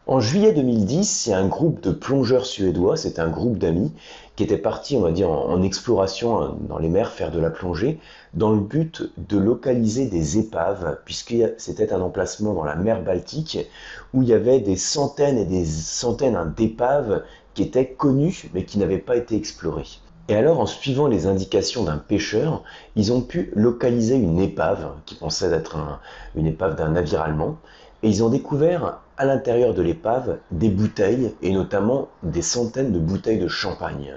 En juillet 2010, il y a un groupe de plongeurs suédois, c'était un groupe d'amis, qui était parti, on va dire, en exploration dans les mers, faire de la plongée, dans le but de localiser des épaves, puisque c'était un emplacement dans la mer Baltique, où il y avait des centaines et des centaines d'épaves qui étaient connues, mais qui n'avaient pas été explorées. Et alors, en suivant les indications d'un pêcheur, ils ont pu localiser une épave, qui pensait être une épave d'un navire allemand, et ils ont découvert à l'intérieur de l'épave des bouteilles, et notamment des centaines de bouteilles de champagne.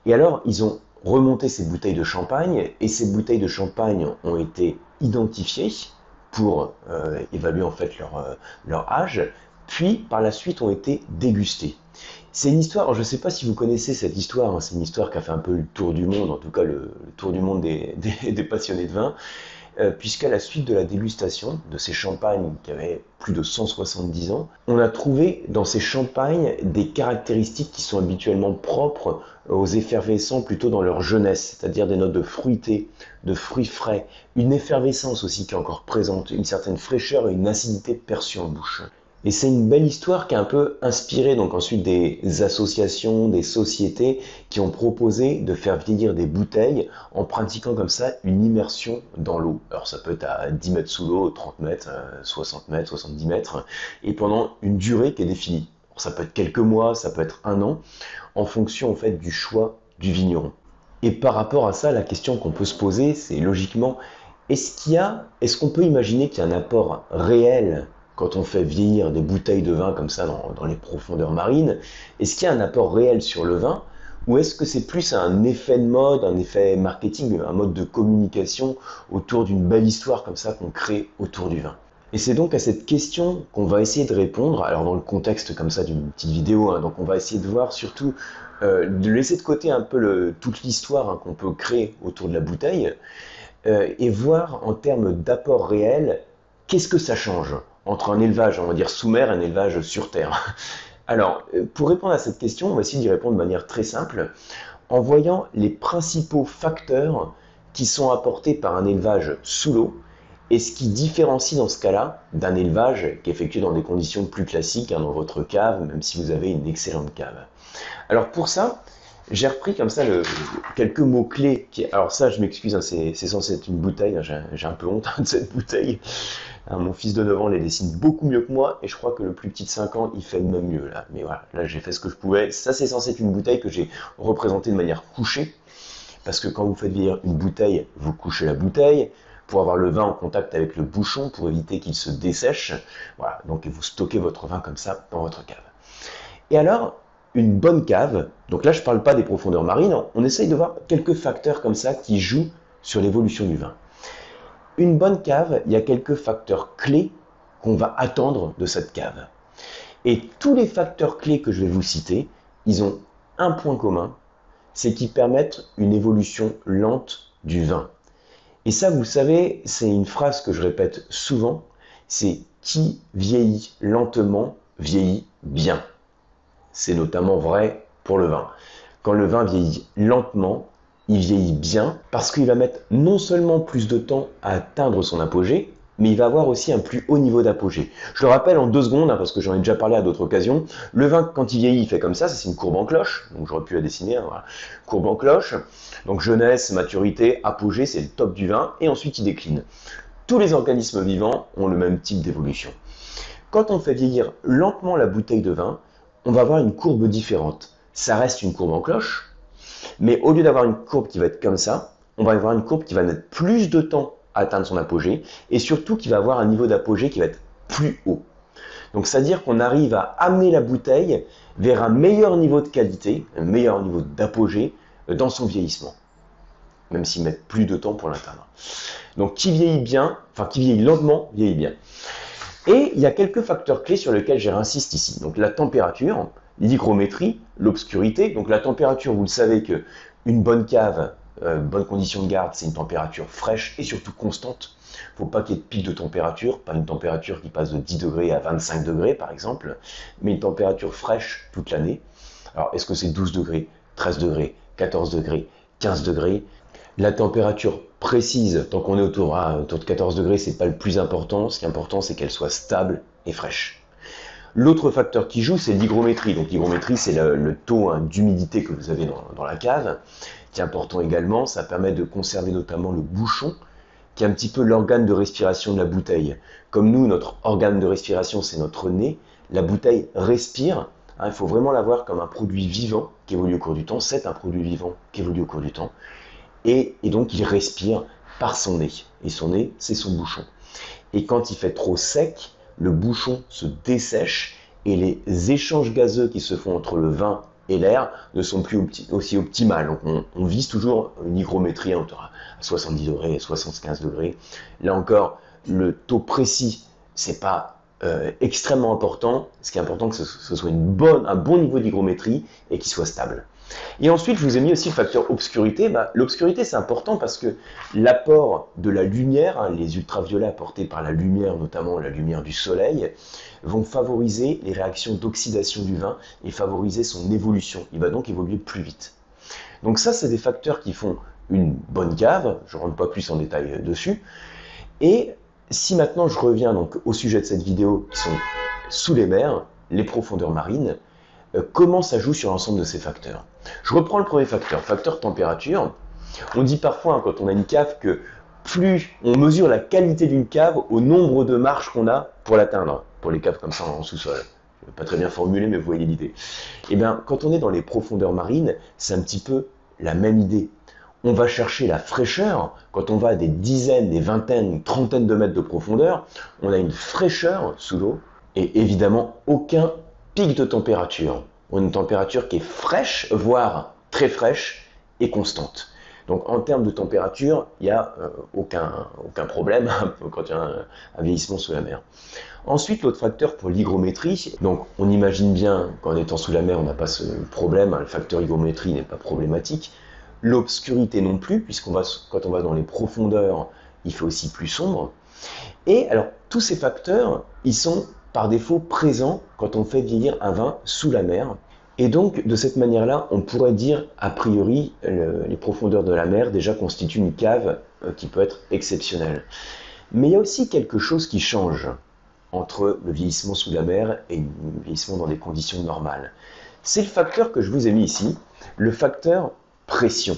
Et alors, ils ont remonté ces bouteilles de champagne, et ces bouteilles de champagne ont été identifiées pour évaluer en fait leur âge, puis par la suite ont été dégustées. C'est une histoire, je ne sais pas si vous connaissez cette histoire, hein, c'est une histoire qui a fait un peu le tour du monde, en tout cas le tour du monde des passionnés de vin, puisqu'à la suite de la dégustation de ces champagnes qui avaient plus de 170 ans, on a trouvé dans ces champagnes des caractéristiques qui sont habituellement propres aux effervescents plutôt dans leur jeunesse, c'est-à-dire des notes de fruité, de fruits frais, une effervescence aussi qui est encore présente, une certaine fraîcheur et une acidité perçue en bouche. Et c'est une belle histoire qui a un peu inspiré donc ensuite des associations, des sociétés qui ont proposé de faire vieillir des bouteilles en pratiquant comme ça une immersion dans l'eau. Alors ça peut être à 10 mètres sous l'eau, 30 mètres, 60 mètres, 70 mètres, et pendant une durée qui est définie. Alors, ça peut être quelques mois, ça peut être un an, en fonction en fait du choix du vigneron. Et par rapport à ça, la question qu'on peut se poser, c'est logiquement, est-ce qu'on peut imaginer qu'il y a un apport réel quand on fait vieillir des bouteilles de vin comme ça dans les profondeurs marines? Est-ce qu'il y a un apport réel sur le vin? Ou est-ce que c'est plus un effet de mode, un effet marketing, un mode de communication autour d'une belle histoire comme ça qu'on crée autour du vin? Et c'est donc à cette question qu'on va essayer de répondre, alors dans le contexte comme ça d'une petite vidéo, hein, donc on va essayer de voir surtout, de laisser de côté un peu toute l'histoire hein, qu'on peut créer autour de la bouteille, et voir en termes d'apport réel, qu'est-ce que ça change entre un élevage, on va dire sous mer et un élevage sur terre. Alors, pour répondre à cette question, on va essayer d'y répondre de manière très simple, en voyant les principaux facteurs qui sont apportés par un élevage sous l'eau, et ce qui différencie dans ce cas-là d'un élevage qui est effectué dans des conditions plus classiques, hein, dans votre cave, même si vous avez une excellente cave. Alors pour ça, j'ai repris comme ça quelques mots-clés. Alors ça, je m'excuse, hein, c'est censé être une bouteille, hein, j'ai un peu honte hein, de cette bouteille. Hein, mon fils de 9 ans les dessine beaucoup mieux que moi, et je crois que le plus petit de 5 ans, il fait le même mieux. Là. Mais voilà, là j'ai fait ce que je pouvais. Ça, c'est censé être une bouteille que j'ai représentée de manière couchée, parce que quand vous faites vieillir une bouteille, vous couchez la bouteille, pour avoir le vin en contact avec le bouchon, pour éviter qu'il se dessèche. Voilà, donc vous stockez votre vin comme ça dans votre cave. Et alors, une bonne cave, donc là je ne parle pas des profondeurs marines, on essaye de voir quelques facteurs comme ça qui jouent sur l'évolution du vin. Une bonne cave, il y a quelques facteurs clés qu'on va attendre de cette cave. Et tous les facteurs clés que je vais vous citer, ils ont un point commun, c'est qu'ils permettent une évolution lente du vin. Et ça, vous savez, c'est une phrase que je répète souvent, c'est qui vieillit lentement vieillit bien. C'est notamment vrai pour le vin. Quand le vin vieillit lentement, il vieillit bien parce qu'il va mettre non seulement plus de temps à atteindre son apogée, mais il va avoir aussi un plus haut niveau d'apogée. Je le rappelle en 2 secondes, hein, parce que j'en ai déjà parlé à d'autres occasions, le vin, quand il vieillit, il fait comme ça c'est une courbe en cloche, donc j'aurais pu la dessiner, hein, voilà. Courbe en cloche, donc jeunesse, maturité, apogée, c'est le top du vin, et ensuite il décline. Tous les organismes vivants ont le même type d'évolution. Quand on fait vieillir lentement la bouteille de vin, on va avoir une courbe différente. Ça reste une courbe en cloche, mais au lieu d'avoir une courbe qui va être comme ça, on va avoir une courbe qui va mettre plus de temps à atteindre son apogée, et surtout qui va avoir un niveau d'apogée qui va être plus haut. Donc c'est-à-dire qu'on arrive à amener la bouteille vers un meilleur niveau de qualité, un meilleur niveau d'apogée dans son vieillissement, même s'il met plus de temps pour l'atteindre. Donc qui vieillit bien, enfin qui vieillit lentement, vieillit bien. Et il y a quelques facteurs clés sur lesquels j'insiste ici. Donc la température, l'hygrométrie, l'obscurité. Donc la température, vous le savez que une bonne cave, bonne condition de garde, c'est une température fraîche et surtout constante. Il ne faut pas qu'il y ait de pic de température, pas une température qui passe de 10 degrés à 25 degrés par exemple, mais une température fraîche toute l'année. Alors est-ce que c'est 12 degrés, 13 degrés, 14 degrés, 15 degrés? La température précise, tant qu'on est autour de 14 degrés, c'est pas le plus important. Ce qui est important, c'est qu'elle soit stable et fraîche. L'autre facteur qui joue, c'est l'hygrométrie. Donc l'hygrométrie, c'est le taux d'humidité que vous avez dans la cave, qui est important également. Ça permet de conserver notamment le bouchon, qui est un petit peu l'organe de respiration de la bouteille. Comme nous, notre organe de respiration, c'est notre nez, la bouteille respire. Il faut vraiment la voir comme un produit vivant qui évolue au cours du temps. C'est un produit vivant qui évolue au cours du temps. Et donc, il respire par son nez. Et son nez, c'est son bouchon. Et quand il fait trop sec, le bouchon se dessèche et les échanges gazeux qui se font entre le vin et l'air ne sont plus aussi optimales. Donc on vise toujours une hygrométrie entre 70 degrés et 75 degrés. Là encore, le taux précis, c'est pas extrêmement important. Ce qui est important, c'est que ce soit un bon niveau d'hygrométrie et qu'il soit stable. Et ensuite, je vous ai mis aussi le facteur obscurité. L'obscurité, c'est important parce que l'apport de la lumière, les ultraviolets apportés par la lumière, notamment la lumière du soleil, vont favoriser les réactions d'oxydation du vin et favoriser son évolution. Il va donc évoluer plus vite. Donc ça, c'est des facteurs qui font une bonne cave. Je ne rentre pas plus en détail dessus. Et si maintenant je reviens donc au sujet de cette vidéo, qui sont sous les mers, les profondeurs marines, comment ça joue sur l'ensemble de ces facteurs. Je reprends le premier facteur température. On dit parfois, quand on a une cave, que plus on mesure la qualité d'une cave au nombre de marches qu'on a pour l'atteindre, pour les caves comme ça en sous-sol. Je ne vais pas très bien formuler, mais vous voyez l'idée. Et bien, quand on est dans les profondeurs marines, c'est un petit peu la même idée. On va chercher la fraîcheur. Quand on va à des dizaines, des vingtaines, une trentaine de mètres de profondeur, on a une fraîcheur sous l'eau et évidemment aucun pic de température. On a une température qui est fraîche, voire très fraîche et constante. Donc en termes de température, il n'y a aucun problème quand il y a un vieillissement sous la mer. Ensuite, l'autre facteur pour l'hygrométrie, donc on imagine bien qu'en étant sous la mer, on n'a pas ce problème, le facteur hygrométrie n'est pas problématique. L'obscurité non plus, quand on va dans les profondeurs, il fait aussi plus sombre. Et alors, tous ces facteurs, ils sont par défaut présents quand on fait vieillir un vin sous la mer. Et donc, de cette manière-là, on pourrait dire, a priori, les profondeurs de la mer déjà constituent une cave qui peut être exceptionnelle. Mais il y a aussi quelque chose qui change entre le vieillissement sous la mer et le vieillissement dans des conditions normales. C'est le facteur que je vous ai mis ici, le facteur pression.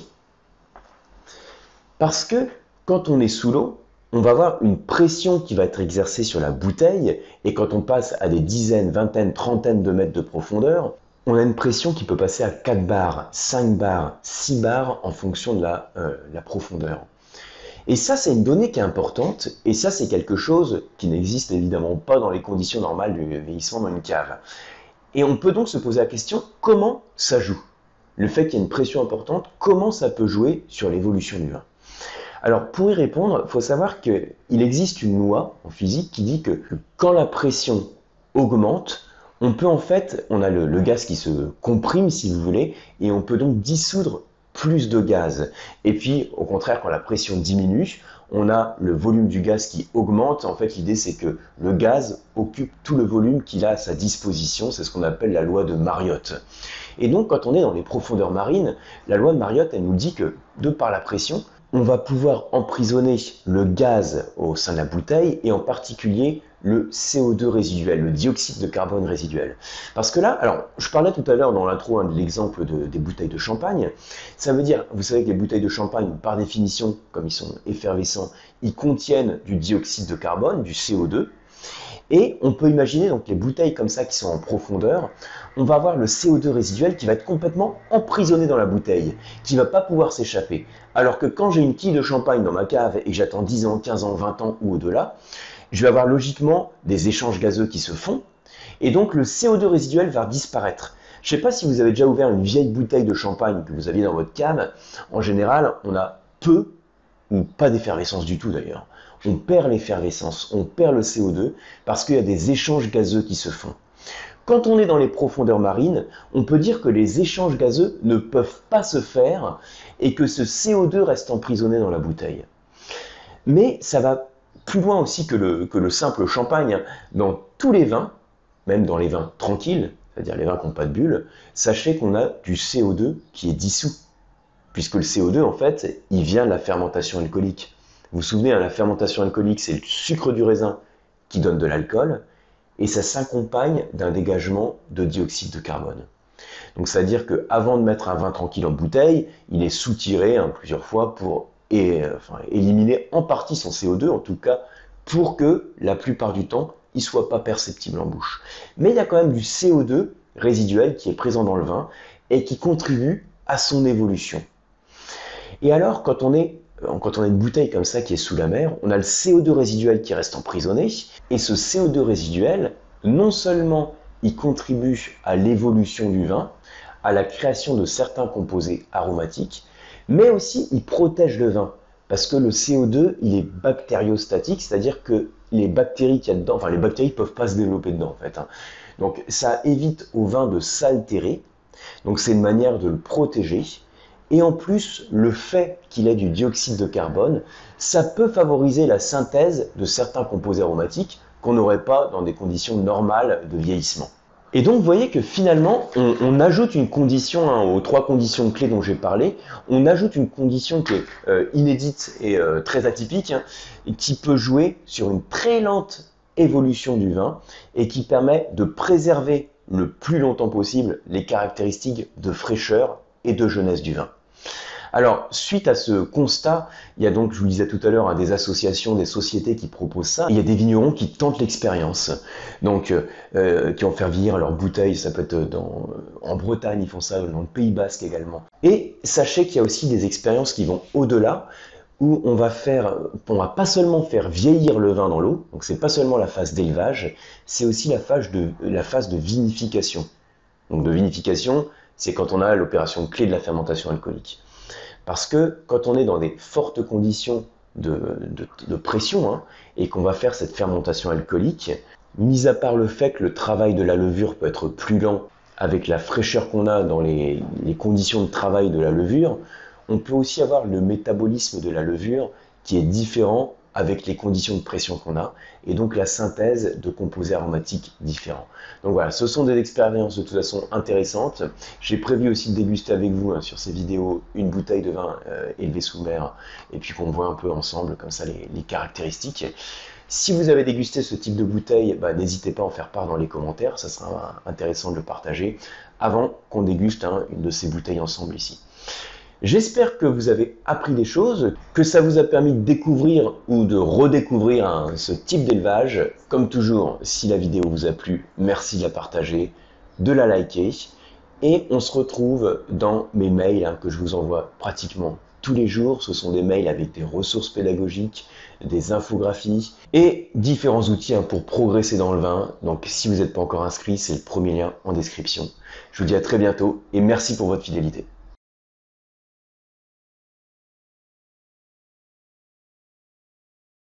Parce que quand on est sous l'eau, on va avoir une pression qui va être exercée sur la bouteille, et quand on passe à des dizaines, vingtaines, trentaines de mètres de profondeur, on a une pression qui peut passer à 4 bars, 5 bars, 6 bars en fonction de la profondeur. Et ça, c'est une donnée qui est importante, et ça, c'est quelque chose qui n'existe évidemment pas dans les conditions normales du vieillissement dans une cave. Et on peut donc se poser la question, comment ça joue? Le fait qu'il y ait une pression importante, comment ça peut jouer sur l'évolution du vin? Alors, pour y répondre, il faut savoir qu'il existe une loi en physique qui dit que quand la pression augmente, on a le gaz qui se comprime, si vous voulez, et on peut donc dissoudre plus de gaz. Et puis, au contraire, quand la pression diminue, on a le volume du gaz qui augmente. En fait, l'idée, c'est que le gaz occupe tout le volume qu'il a à sa disposition. C'est ce qu'on appelle la loi de Mariotte. Et donc, quand on est dans les profondeurs marines, la loi de Mariotte, elle nous dit que, de par la pression, on va pouvoir emprisonner le gaz au sein de la bouteille, et en particulier le CO2 résiduel, le dioxyde de carbone résiduel. Parce que là, alors, je parlais tout à l'heure dans l'intro de l'exemple des bouteilles de champagne. Ça veut dire, vous savez que les bouteilles de champagne, par définition, comme ils sont effervescents, ils contiennent du dioxyde de carbone, du CO2. Et on peut imaginer donc les bouteilles comme ça qui sont en profondeur, on va avoir le CO2 résiduel qui va être complètement emprisonné dans la bouteille, qui ne va pas pouvoir s'échapper. Alors que quand j'ai une quille de champagne dans ma cave et que j'attends 10 ans, 15 ans, 20 ans ou au-delà, je vais avoir logiquement des échanges gazeux qui se font, et donc le CO2 résiduel va disparaître. Je ne sais pas si vous avez déjà ouvert une vieille bouteille de champagne que vous aviez dans votre cave. En général, on a peu ou pas d'effervescence du tout d'ailleurs. On perd l'effervescence, on perd le CO2 parce qu'il y a des échanges gazeux qui se font. Quand on est dans les profondeurs marines, on peut dire que les échanges gazeux ne peuvent pas se faire et que ce CO2 reste emprisonné dans la bouteille. Mais ça va plus loin aussi que le simple champagne. Dans tous les vins, même dans les vins tranquilles, c'est-à-dire les vins qui n'ont pas de bulles, sachez qu'on a du CO2 qui est dissous. Puisque le CO2, en fait, il vient de la fermentation alcoolique. Vous vous souvenez, la fermentation alcoolique, c'est le sucre du raisin qui donne de l'alcool. et ça s'accompagne d'un dégagement de dioxyde de carbone. Donc c'est-à-dire qu'avant de mettre un vin tranquille en bouteille, il est soutiré plusieurs fois pour éliminer en partie son CO2, en tout cas pour que la plupart du temps, il ne soit pas perceptible en bouche. Mais il y a quand même du CO2 résiduel qui est présent dans le vin et qui contribue à son évolution. Et alors, quand on a une bouteille comme ça qui est sous la mer, on a le CO2 résiduel qui reste emprisonné, et ce CO2 résiduel, non seulement il contribue à l'évolution du vin, à la création de certains composés aromatiques, mais aussi il protège le vin, parce que le CO2, il est bactériostatique, c'est-à-dire que les bactéries qu'il y a dedans, les bactéries ne peuvent pas se développer dedans en fait. Donc ça évite au vin de s'altérer, donc c'est une manière de le protéger. Et en plus, le fait qu'il ait du dioxyde de carbone, ça peut favoriser la synthèse de certains composés aromatiques qu'on n'aurait pas dans des conditions normales de vieillissement. Et donc, vous voyez que finalement, on ajoute une condition, aux 3 conditions clés dont j'ai parlé, on ajoute une condition qui est inédite et très atypique, et qui peut jouer sur une très lente évolution du vin et qui permet de préserver le plus longtemps possible les caractéristiques de fraîcheur et de jeunesse du vin. Alors, suite à ce constat, il y a donc, je vous le disais tout à l'heure, des associations, des sociétés qui proposent ça. Il y a des vignerons qui tentent l'expérience, donc qui vont faire vieillir leurs bouteilles. Ça peut être en Bretagne, ils font ça, dans le Pays Basque également. Et sachez qu'il y a aussi des expériences qui vont au-delà, où on va pas seulement faire vieillir le vin dans l'eau, donc c'est pas seulement la phase d'élevage, c'est aussi la phase de vinification. Donc de vinification, c'est quand on a l'opération clé de la fermentation alcoolique. Parce que quand on est dans des fortes conditions de pression et qu'on va faire cette fermentation alcoolique, mis à part le fait que le travail de la levure peut être plus lent avec la fraîcheur qu'on a dans les conditions de travail de la levure, on peut aussi avoir le métabolisme de la levure qui est différent avec les conditions de pression qu'on a, et donc la synthèse de composés aromatiques différents. Donc voilà, ce sont des expériences de toute façon intéressantes. J'ai prévu aussi de déguster avec vous sur ces vidéos une bouteille de vin élevé sous mer, et puis qu'on voit un peu ensemble comme ça les caractéristiques. Si vous avez dégusté ce type de bouteille, n'hésitez pas à en faire part dans les commentaires, ça sera intéressant de le partager avant qu'on déguste une de ces bouteilles ensemble ici. J'espère que vous avez appris des choses, que ça vous a permis de découvrir ou de redécouvrir ce type d'élevage. Comme toujours, si la vidéo vous a plu, merci de la partager, de la liker. Et on se retrouve dans mes mails que je vous envoie pratiquement tous les jours. Ce sont des mails avec des ressources pédagogiques, des infographies et différents outils pour progresser dans le vin. Donc si vous n'êtes pas encore inscrit, c'est le premier lien en description. Je vous dis à très bientôt et merci pour votre fidélité.